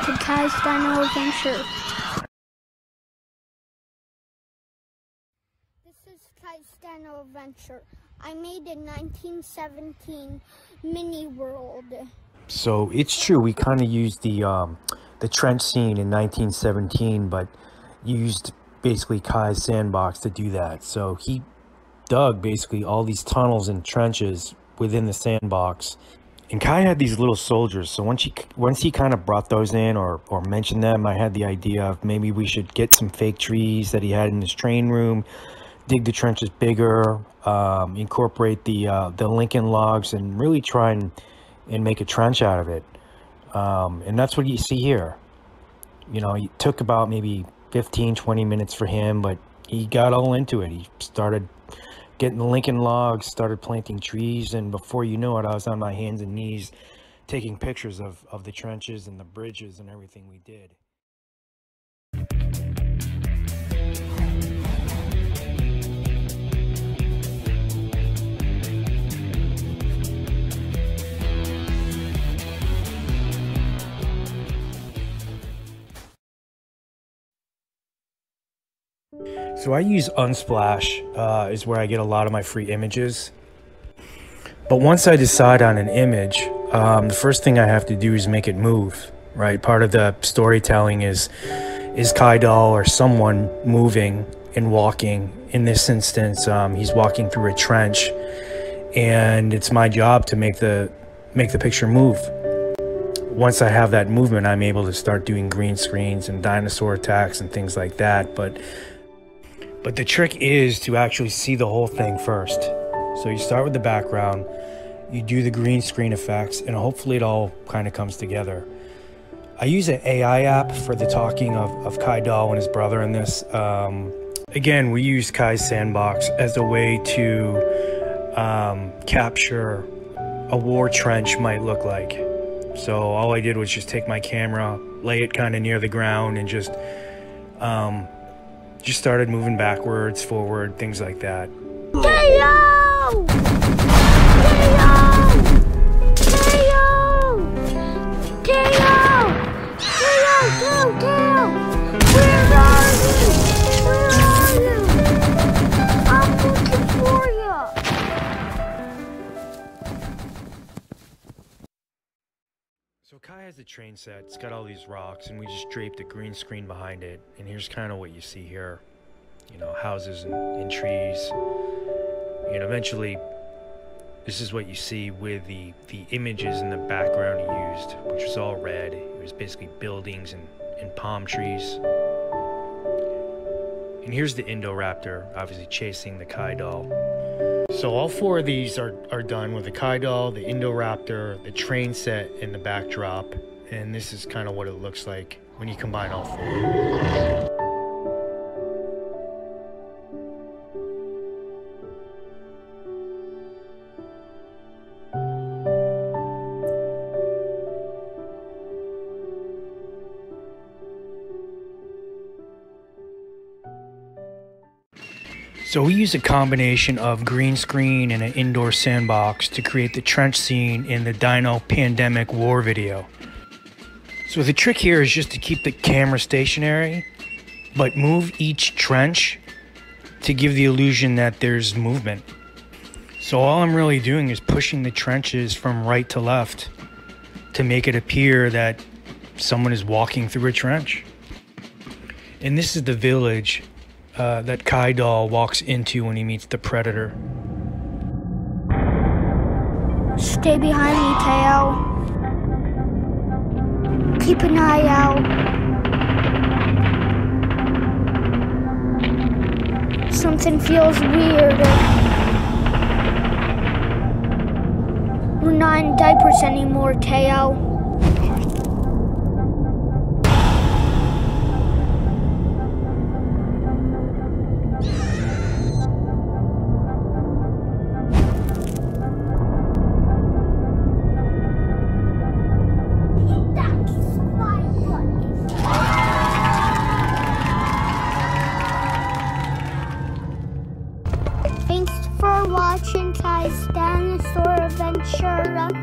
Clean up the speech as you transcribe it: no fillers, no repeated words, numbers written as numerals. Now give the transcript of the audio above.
to Kai's Dino Adventure. This is Kai's Dino Adventure. I made a 1917 mini world. So it's true, we kind of used the trench scene in 1917, but used basically Kai's sandbox to do that. So he dug basically all these tunnels and trenches within the sandbox. And Kai had these little soldiers, so once he kind of brought those in or mentioned them, I had the idea of maybe we should get some fake trees that he had in his train room, dig the trenches bigger, incorporate the Lincoln logs, and really try and make a trench out of it. And that's what you see here. You know, it took about maybe 15-20 minutes for him, but he got all into it. He started getting the Lincoln logs, started planting trees, and before you know it, I was on my hands and knees taking pictures of the trenches and the bridges and everything we did. So I use Unsplash, is where I get a lot of my free images. But once I decide on an image, the first thing I have to do is make it move, right? Part of the storytelling is Kai doll or someone moving and walking. In this instance, he's walking through a trench, and it's my job to make the picture move. Once I have that movement, I'm able to start doing green screens and dinosaur attacks and things like that. But the trick is to actually see the whole thing first. So you start with the background, you do the green screen effects, and hopefully it all kind of comes together. I use an AI app for the talking of Kai doll and his brother in this. Again, we use Kai's sandbox as a way to capture a war trench might look like. So all I did was just take my camera, lay it kind of near the ground, and just started moving backwards, forward, things like that. K.O. Where are you? I'm looking for you. So Kai has a train set. It's got all these rocks, and we just draped a green screen behind it. And here's kind of what you see here. You know, houses and trees. And eventually, this is what you see with the images in the background he used, which was all red. It was basically buildings and palm trees. And here's the Indoraptor, obviously chasing the Kai doll. So all four of these are done with the Kai doll, the Indoraptor, the train set, and the backdrop. And this is kind of what it looks like when you combine all four. So we use a combination of green screen and an indoor sandbox to create the trench scene in the Dino Pandemic War video. So the trick here is just to keep the camera stationary, but move each trench to give the illusion that there's movement. So all I'm really doing is pushing the trenches from right to left to make it appear that someone is walking through a trench. And this is the village that Kai doll walks into when he meets the predator. Stay behind me, K.O. Keep an eye out. Something feels weird. We're not in diapers anymore, K.O. Thanks for watching Kai's Dinosaur Adventure.